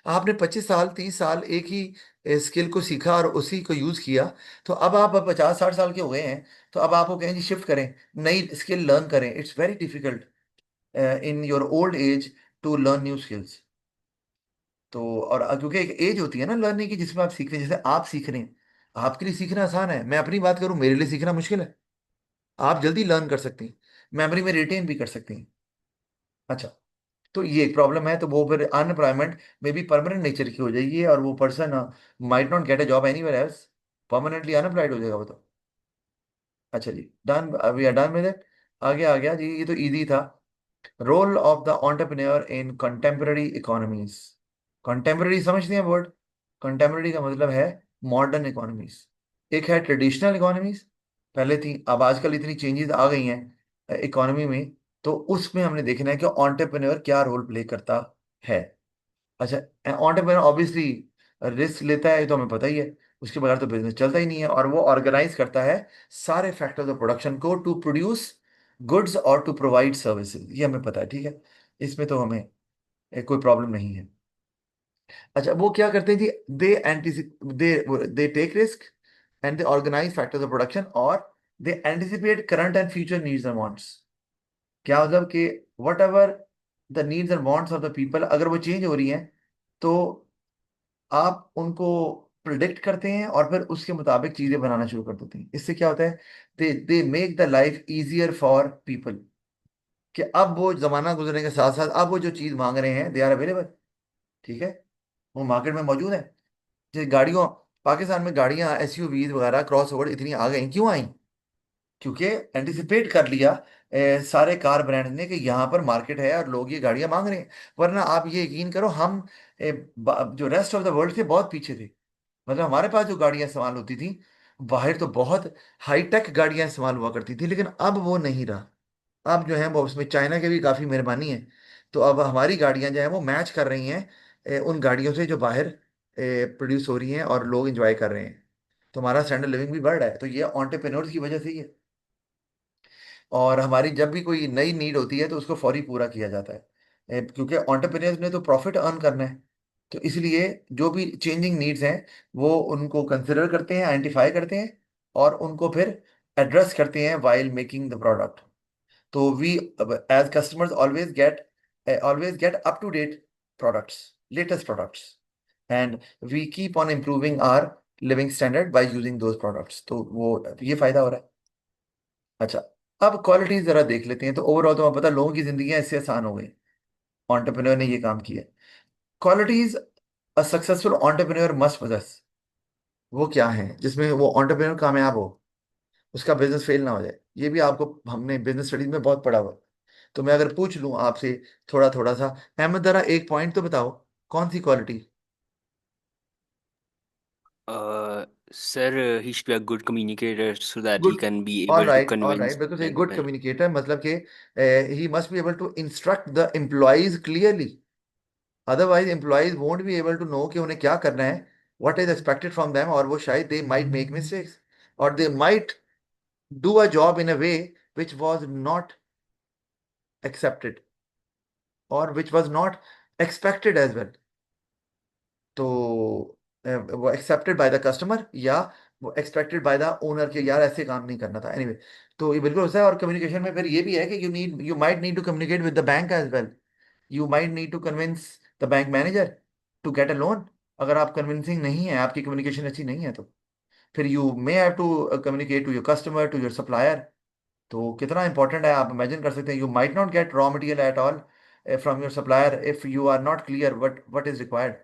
आपने 25 साल 30 साल एक ही स्किल को सीखा और उसी को यूज किया। तो अब आप 50 60 साल के हो गए हैं, तो अब आपको कहें जी शिफ्ट करें, नई स्किल लर्न करें, it's very difficult in your old age to learn new skills. तो और क्योंकि एक एज होती है ना लर्निंग की, जिसमें आप सीख रहे हैं, जैसे आप सीख रहे हैं, आपके लिए सीखना आसान है। मैं अपनी बात करूं, मेरे लिए सीखना मुश्किल है। आप जल्दी लर्न कर सकती हैं, मेमोरी में रिटेन भी कर सकती हैं। अच्छा, तो ये एक प्रॉब्लम है। तो वो फिर अनएम्प्लॉयमेंट में भी परमानेंट नेचर की हो जाएगी, और वो person might not get a job anywhere else, permanently unemployed हो जाएगा वो तो। अच्छा जी, done, we are done with it. आगे आ गया जी, ये तो इजी था। Role of the entrepreneur in contemporary economies. Contemporary समझते हैं वर्ड? कंटेम्पररी का मतलब है मॉडर्न इकोनॉमीज। एक है ट्रेडिशनल इकोनॉमीज, पहले थी, अब आजकल इतनी चेंजेस आ गई हैं इकोनॉमी में, तो उसमें हमने देखना है कि एंटरप्रेन्योर क्या रोल प्ले करता है। अच्छा, एंटरप्रेन्योर ऑब्वियसली रिस्क लेता है, ये तो हमें पता ही है, उसके बगैर तो बिजनेस चलता ही नहीं है। और वो ऑर्गेनाइज करता है सारे फैक्टर्स ऑफ प्रोडक्शन को टू प्रोड्यूस गुड्स और टू प्रोवाइड सर्विसेज, ये हमें पता है, ठीक है, इसमें तो हमें कोई प्रॉब्लम नहीं है। अच्छा, वो क्या करते हैं जी, दे एंटिसिप they take risk and they organise factors of production, और they anticipate current and future needs and wants. क्या मतलब कि whatever the needs and wants of the people, अगर वो चेंज हो रही हैं, तो आप उनको प्रिडिक्ट करते हैं और फिर उसके मुताबिक चीजें बनाना शुरू कर देते हैं। इससे क्या होता है, they make the life easier for people, कि अब वो जमाना गुजरने के साथ साथ अब वो जो चीज मांग रहे हैं दे आर अवेलेबल, ठीक है, वो मार्केट में मौजूद है। जैसे गाड़ियों, पाकिस्तान में गाड़ियां एसयूवीज वगैरह क्रॉस ओवर इतनी आ गई, क्यों आई? क्योंकि एंटिसिपेट कर लिया सारे कार ब्रांड ने कि यहाँ पर मार्केट है और लोग ये गाड़ियां मांग रहे हैं। वरना आप ये यकीन करो, हम जो रेस्ट ऑफ द वर्ल्ड थे बहुत पीछे थे। मतलब हमारे पास जो गाड़ियां इस्तेमाल होती थी बाहर, तो बहुत हाईटेक गाड़ियां इस्तेमाल हुआ करती थी, लेकिन अब वो नहीं रहा। अब जो है वो, उसमें चाइना की भी काफ़ी मेहरबानी है। तो अब हमारी गाड़ियां जो है वो मैच कर रही हैं उन गाड़ियों से जो बाहर प्रोड्यूस हो रही हैं और लोग एंजॉय कर रहे हैं। तो हमारा स्टैंडर्ड लिविंग भी बढ़ रहा है, तो ये एंटरप्रेन्योर्स की वजह से ही है। और हमारी जब भी कोई नई नीड होती है तो उसको फौरी पूरा किया जाता है, क्योंकि एंटरप्रेन्योर्स ने तो प्रॉफिट अर्न करना है। तो इसलिए जो भी चेंजिंग नीड्स हैं वो उनको कंसिडर करते हैं, आइडेंटिफाई करते हैं, और उनको फिर एड्रेस करते हैं वाइल मेकिंग द प्रोडक्ट। तो we as customers always get up to date products, latest products, and we keep on improving our living standard by using those products, तो वो ये फायदा हो रहा है। अच्छा, अब क्वालिटीज जरा देख लेते हैं। तो ओवरऑल तो हमें पता है, लोगों की जिंदगी इससे आसान हो गई, एंटरप्रेन्योर ने ये काम किया। Qualities a successful entrepreneur must possess, वो क्या है जिसमें वो एंटरप्रेन्योर कामयाब हो, उसका बिजनेस फेल ना हो जाए। ये भी आपको हमने बिजनेस स्टडीज में बहुत पढ़ा हुआ। तो मैं अगर पूछ लूं आपसे थोड़ा थोड़ा सा, अहमद जरा एक पॉइंट तो बताओ, कौन सी quality? Sir, he should be a good communicator so that he good, can be all able to write all right, convince बिल्कुल सही, एंड गुड कम्युनिकेटर, मतलब कि he must be able to instruct the employees clearly, otherwise employees won't be able to know कि उन्हें क्या करना है, what is expected from them, और वो शायद दे माइट मेक मिस्टेक्स, और they might do a job in a way which was not accepted or which was not expected as well। तो वो एक्सेप्टेड बाय द कस्टमर, या वो expected by the owner के, यार ऐसे काम नहीं करना था। एनीवे anyway, तो ये बिल्कुल होता है। और कम्युनिकेशन में फिर ये भी है कि you might need to communicate with the bank as well. You might need to convince the bank manager to get a loan. अगर आप कन्विंसिंग नहीं है, आपकी कम्युनिकेशन अच्छी नहीं है, तो फिर you may have to communicate to your customer, to your supplier. तो कितना इंपॉर्टेंट है, आप इमेजिन कर सकते हैं। You might not get raw material at all from your supplier if you are not clear what is required.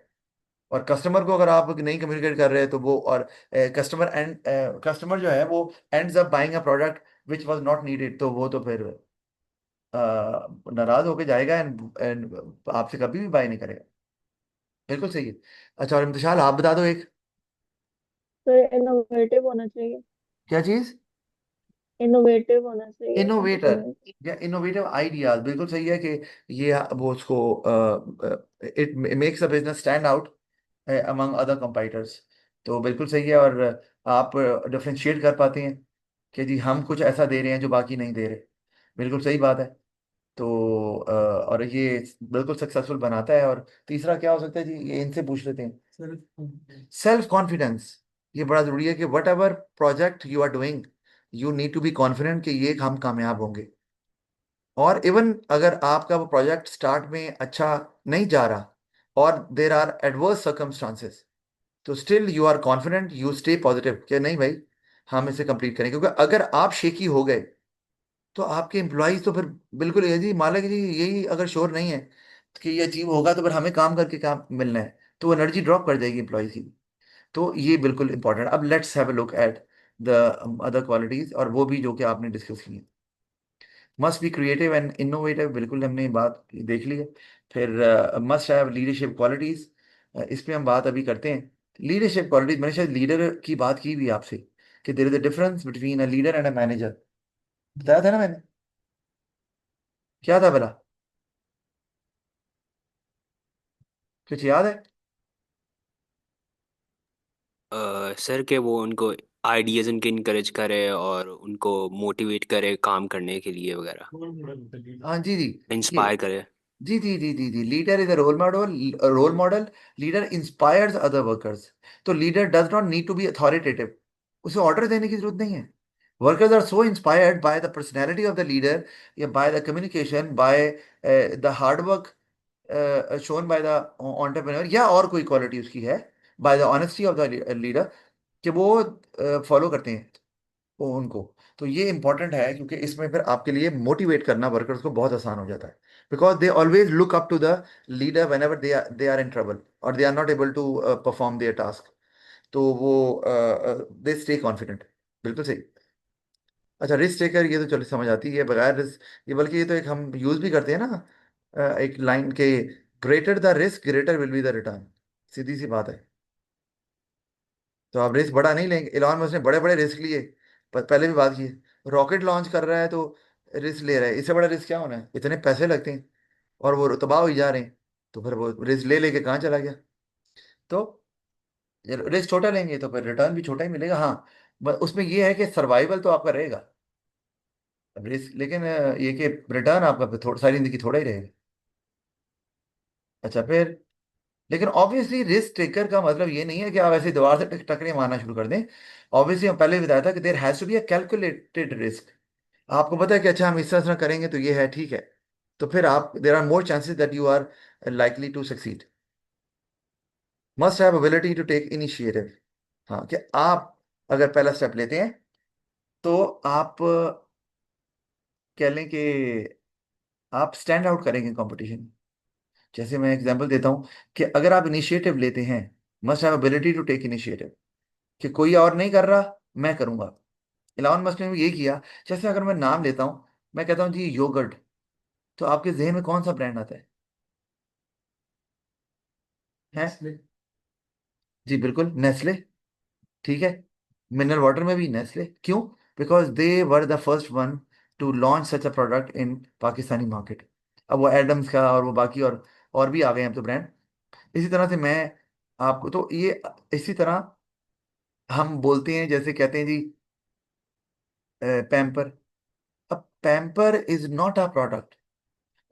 और customer को अगर आप नहीं कम्युनिकेट कर रहे हैं, तो वो, और कस्टमर जो है वो ends up buying a product which was not needed, तो वो तो फिर नाराज होके जाएगा, एंड आपसे कभी भी बाय नहीं करेगा। बिल्कुल सही है। अच्छा, और इम्तिशाल आप बता दो एक। तो इनोवेटिव होना चाहिए। क्या चीज? इनोवेटिव होना चाहिए इनोवेटर एंटरप्रेन्योर। या इनोवेटिव आइडियाज, बिल्कुल सही है कि ये वो उसको, it makes a business stand out among other competitors. तो बिल्कुल सही है। और आप डिफरेंशिएट कर पाते हैं कि जी हम कुछ ऐसा दे रहे हैं जो बाकी नहीं दे रहे। बिल्कुल सही बात है। तो और ये बिल्कुल सक्सेसफुल बनाता है। और तीसरा क्या हो सकता है जी, ये इनसे पूछ लेते हैं। सेल्फ कॉन्फिडेंस, ये बड़ा जरूरी है कि whatever project you are doing, you need to be confident कि ये हम कामयाब होंगे। और इवन अगर आपका वो प्रोजेक्ट स्टार्ट में अच्छा नहीं जा रहा और देर आर एडवर्स सर्कमस्टांसेस, तो still you are confident, you stay positive कि नहीं भाई, हम इसे कंप्लीट करेंगे। क्योंकि अगर आप शेकी हो गए तो आपके एम्प्लॉयज तो फिर बिल्कुल ये जी, मालिक जी यही अगर श्योर नहीं है कि ये अचीव होगा, तो फिर हमें काम करके काम मिलना है, तो एनर्जी ड्रॉप कर जाएगी एम्प्लॉयज की। तो ये बिल्कुल इंपॉर्टेंट। अब let's have a look at the other qualities, और वो भी जो कि आपने डिस्कस की है। Must be creative and innovative, बिल्कुल हमने ये बात देख ली है। फिर मस्ट हैव लीडरशिप क्वालिटीज, इस पे हम बात अभी करते हैं। लीडरशिप क्वालिटीज, मैंने शायद लीडर की बात की भी आपसे, कि there is a difference between a leader and a manager. बताया था ना मैंने? क्या था भला? कुछ याद है? सर के वो उनको आइडियाज उनके इनकरेज करे और उनको मोटिवेट करे काम करने के लिए वगैरह, हाँ जी जी। ये, इंस्पायर करे। जी जी जी जी जी, leader is a role model. Role model, leader inspires other workers. तो leader does not need to be authoritative, उसे ऑर्डर देने की जरूरत नहीं है। Workers are so inspired by the personality of the leader, या by the communication, by the hard work shown by the entrepreneur, या और कोई क्वालिटी उसकी है, by the honesty of the leader, कि वो फॉलो करते हैं वो उनको। तो ये इंपॉर्टेंट है, क्योंकि इसमें फिर आपके लिए मोटिवेट करना वर्कर्स को बहुत आसान हो जाता है, because they always look up to the leader whenever they are in trouble, और they are not able to perform their task. तो वो दे स्टे कॉन्फिडेंट। बिल्कुल सही। अच्छा, रिस्क टेकर, ये तो चलो समझ आती है, बगैर रिस्क, ये बल्कि ये तो एक हम यूज भी करते हैं ना, एक लाइन के, greater the risk greater will be the return. सीधी सी बात है। तो आप रिस्क बड़ा नहीं लेंगे, इलॉन मस्क ने बड़े बड़े रिस्क लिए, पहले भी बात की है। रॉकेट लॉन्च कर रहा है तो रिस्क ले रहा है, इससे बड़ा रिस्क क्या होना है? इतने पैसे लगते हैं, और वो तबाह हो ही जा रहे हैं, तो फिर वो रिस्क ले लेके कहाँ चला गया? तो रिस्क छोटा लेंगे तो फिर रिटर्न भी छोटा ही मिलेगा। हाँ, उसमें ये है कि सर्वाइवल तो आपका रहेगा, रिस्क, लेकिन ये कि रिटर्न आपका फिर थोड़ा, सारी जिंदगी थोड़ा ही रहेगा। अच्छा फिर, लेकिन ऑब्वियसली रिस्क टेकर का मतलब ये नहीं है कि आप ऐसे दीवार से टकरे मारना शुरू कर दें। ऑब्वियसली हम पहले भी बताया था कि there has to be a calculated risk. आपको पता है कि अच्छा हम इस तरह से करेंगे तो ये है, ठीक है, तो फिर आप, there are more chances that you are likely to succeed. Must have ability to take initiative. हाँ, कि आप अगर पहला स्टेप लेते हैं तो आप कह लें कि आप स्टैंड आउट करेंगे कंपटीशन। जैसे मैं एग्जांपल देता हूं, कि अगर आप इनिशिएटिव लेते हैं, must have ability to take initiative, कि कोई और नहीं कर रहा, मैं करूंगा। इलॉन मस्क ने भी यही किया। जैसे अगर मैं नाम लेता हूं, मैं कहता हूं जी योगर्ट, तो आपके जहन में कौन सा ब्रांड आता है? जी बिल्कुल, नेस्ले। ठीक है। मिनरल वाटर में भी नेस्ले, क्यों? Because they were the first one two launch such a product in Pakistani market. अब वो एडम्स का और वो बाकी और भी आ गए हैं अब तो ब्रांड। इसी तरह से मैं आपको तो ये, इसी तरह हम बोलते हैं, जैसे कहते हैं जी पैम्पर। अब pamper is not a product.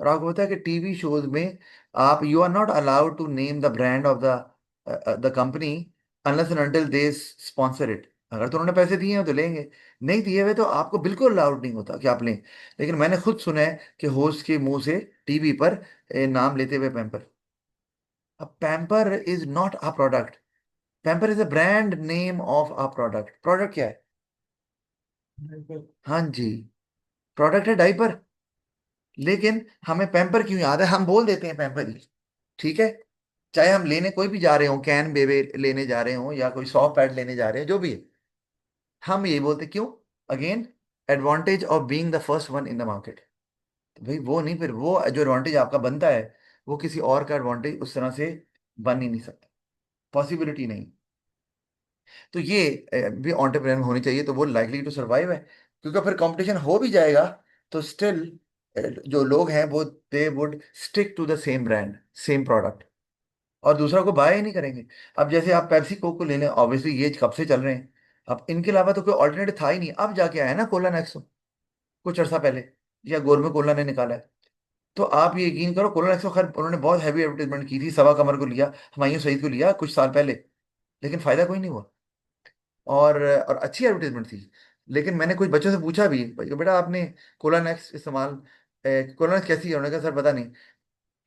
और आपको पता है कि टीवी शोज में आप, you are not allowed to name the brand of the company unless and until they sponsor it. अगर तो उन्होंने पैसे दिए हैं तो लेंगे, नहीं दिए हुए तो आपको बिल्कुल अलाउड नहीं होता कि आप लें। लेकिन मैंने खुद सुना है कि होस्ट के मुंह से टीवी पर नाम लेते हुए पैम्पर। अब pamper is not a product, pamper is a brand name of a product. Product क्या है? हाँ जी, प्रोडक्ट है डाइपर। लेकिन हमें पैम्पर क्यों याद है? हम बोल देते हैं पैम्पर ही, ठीक है। चाहे हम लेने कोई भी जा रहे हो, कैन बेबे लेने जा रहे हो या कोई सॉफ्ट पैड लेने जा रहे हैं, जो भी है, हम यही बोलते क्यों? Again, advantage of being the first one in the market. तो भाई वो नहीं, फिर वो जो एडवांटेज आपका बनता है, वो किसी और का एडवांटेज उस तरह से बन ही नहीं सकता, पॉसिबिलिटी नहीं। तो ये भी एंटरप्रेन्योर में होनी चाहिए, तो वो लाइकली टू सर्वाइव है। क्योंकि फिर कंपटीशन हो भी जाएगा तो स्टिल जो लोग हैं वो, they would stick to the same brand, same product, और दूसरा को बाय ही नहीं करेंगे। अब जैसे आप पेप्सी कोक को ले लें, ऑब्वियसली ये कब से चल रहे हैं, अब इनके अलावा तो कोई ऑल्टरनेटिव था ही नहीं। अब जाके आया ना कोला नेक्सो, कुछ अर्सा पहले, या गोरमे कोला ने निकाला है। तो आप ये यकीन करो, कोला नेक्सो, खैर उन्होंने बहुत हैवी एडवर्टाइजमेंट की थी, सवा कमर को लिया, हुमायूं सईद को लिया कुछ साल पहले, लेकिन फायदा कोई नहीं हुआ। और अच्छी एडवर्टाइजमेंट थी। लेकिन मैंने कुछ बच्चों से पूछा भी, बेटा आपने कोला नेक्स इस्तेमाल, कोला नेक्स कैसी है? उन्होंने कहा सर पता नहीं।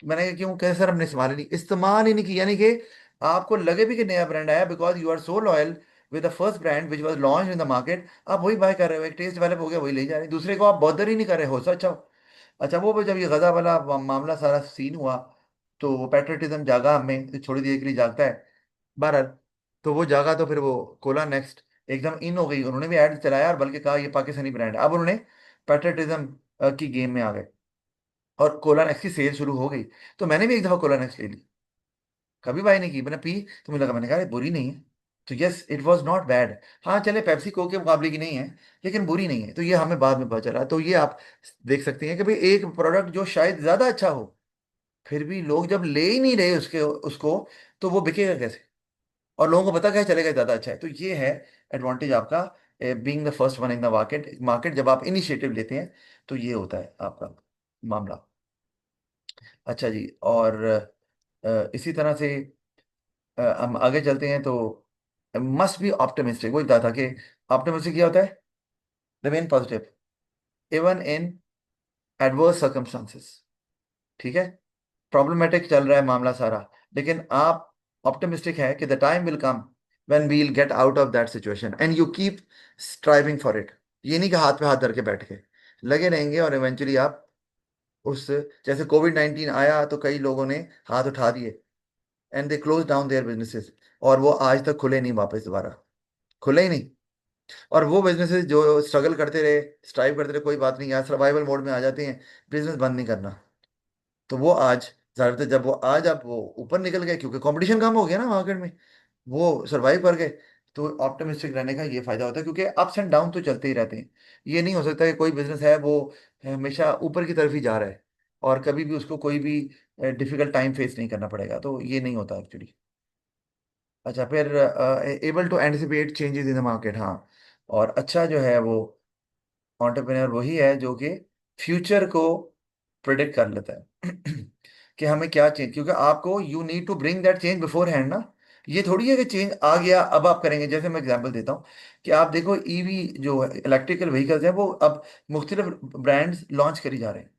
मैंने कहा क्यों? कैसे सर हमने इस्तेमाल ही नहीं किया। यानी कि आपको लगे भी कि नया ब्रांड आया, because you are so loyal with the first brand which was launch in the market, आप वही बाय कर रहे हो, एक टेस्ट डेवलप हो गया वही ले जा रहे हैं, दूसरे को आप बॉदर ही नहीं कर रहे हो। सर अच्छा, अच्छा वो जब ये गजा वाला मामला सारा सीन हुआ, तो वो पैट्रियटिज्म जागा हमें, थोड़ी देर के लिए जागता है, बहरहाल, तो वो जागा तो फिर वो कोला नेक्स्ट एकदम इन हो गई, उन्होंने भी ऐड चलाया और बल्कि कहा ये पाकिस्तानी ब्रांड है। अब उन्होंने पैट्रियटिज्म की गेम में आ गए और कोला नेक्स की सेल शुरू हो गई। तो मैंने भी एक दफा कोला नेक्स ले ली, कभी बाय नहीं की, मैंने पी तो मुझे लगा, मैंने कहा "अरे, बुरी नहीं है"। तो yes, it was not bad. हाँ चले पेप्सी कोक के मुकाबले की नहीं है, लेकिन बुरी नहीं है। तो ये हमें बाद में पता चला। तो ये आप देख सकते हैं कि भाई एक प्रोडक्ट जो शायद ज्यादा अच्छा हो, फिर भी लोग जब ले ही नहीं रहे उसके उसको, तो वो बिकेगा कैसे? और लोगों को पता क्या चलेगा ज्यादा अच्छा है। तो ये है एडवांटेज आपका, being the first one in the market. Market जब आप इनिशिएटिव लेते हैं तो ये होता है आपका मामला। अच्छा जी, और इसी तरह से हम आगे चलते हैं। तो मस्ट बी ऑप्टिमिस्टिक, वही कहा था कि ऑप्टिमिस्टिक क्या होता है? Remain positive even in adverse circumstances. ठीक है, प्रॉब्लमेटिक चल रहा है मामला सारा, लेकिन आप ऑप्टिमिस्टिक है कि the time will come when we will get out of that situation and you keep striving for it. ये नहीं कि हाथ पे हाथ धर के बैठ के, लगे रहेंगे और इवेंचुअली आप उस, जैसे कोविड 19 आया तो कई लोगों ने हाथ उठा दिए and they close down their businesses, और वो आज तक खुले नहीं वापस दोबारा, खुले ही नहीं। और वो बिजनेसेस जो स्ट्रगल करते रहे, स्ट्राइव करते रहे, कोई बात नहीं यार, सर्वाइवल मोड में आ जाते हैं, बिजनेस बंद नहीं करना, तो वो आज ज्यादातर, जब वो आज आप वो ऊपर निकल गए क्योंकि कंपटीशन कम हो गया ना मार्केट में, वो सरवाइव कर गए। तो ऑप्टिमिस्टिक रहने का ये फायदा होता है, क्योंकि अप्स एंड डाउन तो चलते ही रहते हैं। ये नहीं हो सकता कि कोई बिजनेस है वो हमेशा ऊपर की तरफ ही जा रहा है और कभी भी उसको कोई भी डिफिकल्ट टाइम फेस नहीं करना पड़ेगा, तो ये नहीं होता एक्चुअली। अच्छा, फिर able to anticipate changes in the market. हाँ, और अच्छा जो है वो एंटरप्रेन्योर वही है जो कि फ्यूचर को प्रिडिक्ट कर लेता है कि हमें क्या चेंज, क्योंकि आपको you need to bring that change beforehand ना। ये थोड़ी है कि चेंज आ गया अब आप करेंगे। जैसे मैं एग्जांपल देता हूँ कि आप देखो ईवी जो इलेक्ट्रिकल व्हीकल्स हैं वो अब मुख्तलिफ ब्रांड्स लॉन्च करी जा रहे हैं,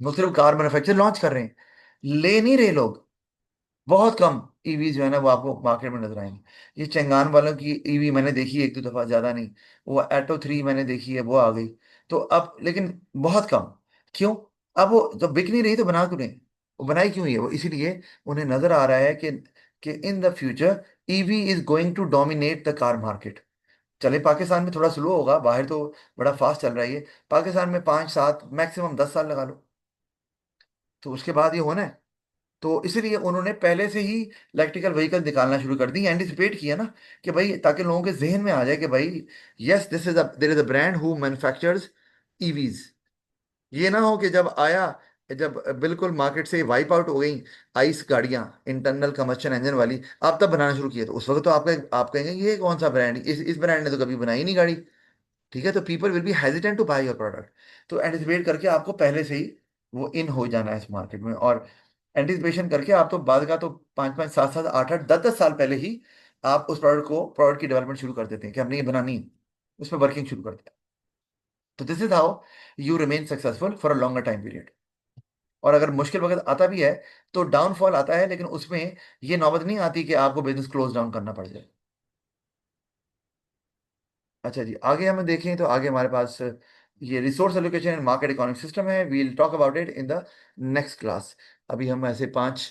मुख्तलिफ कार मैन्युफैक्चर लॉन्च कर रहे हैं, ले नहीं रहे लोग। बहुत कम ईवी जो है ना वो आपको मार्केट में नजर आएंगे। ये चंगान वालों की ईवी मैंने देखी है एक दो दफा, ज्यादा नहीं। वो एटो 3 मैंने देखी है, वो आ गई। तो अब लेकिन बहुत कम। क्यों? अब वो जब बिक नहीं रही तो बना क्यों नहीं? वो बनाई क्यों है? वो इसीलिए उन्हें नजर आ रहा है कि in the future EV is going to dominate the car market. चले पाकिस्तान में थोड़ा स्लो होगा, बाहर तो बड़ा फास्ट चल रहा है ये। पाकिस्तान में 5 7 मैक्सिमम 10 साल लगा लो, तो उसके बाद ये होना है। तो इसीलिए उन्होंने पहले से ही इलेक्ट्रिकल व्हीकल निकालना शुरू कर दी, एंटिसिपेट किया ना, कि भाई ताकि लोगों के जहन में आ जाए कि भाई yes, this is there is a brand who manufactures EVs. ये ना हो कि जब आया, जब बिल्कुल मार्केट से वाइप आउट हो गई आइस गाड़ियां, इंटरनल कम्बस्शन इंजन वाली, आप तब बनाना शुरू किए, तो उस वक्त तो आपका आप कहेंगे ये कौन सा ब्रांड, इस ब्रांड ने तो कभी बनाई नहीं गाड़ी। ठीक है, तो people will be hesitant to buy your product. तो एंटिसिपेट करके आपको पहले से ही वो इन हो जाना है इस मार्केट में। और एंटिसिपेशन करके आप तो बाद का तो 5 5 7 7 8 8 10 10 साल पहले ही आप उस प्रोडक्ट की डेवलपमेंट शुरू कर देते हैं कि हमने ये बनानी है, उस पर वर्किंग शुरू कर देते हैं। तो this is how you remain successful for a longer time period. और अगर मुश्किल वक्त आता भी है तो डाउनफॉल आता है, लेकिन उसमें ये नौबत नहीं आती कि आपको बिजनेस क्लोज डाउन करना पड़ जाए। अच्छा जी, आगे हम देखें तो आगे हमारे पास ये resource allocation and market economic system है। We'll talk about it in the next class. अभी हम ऐसे 5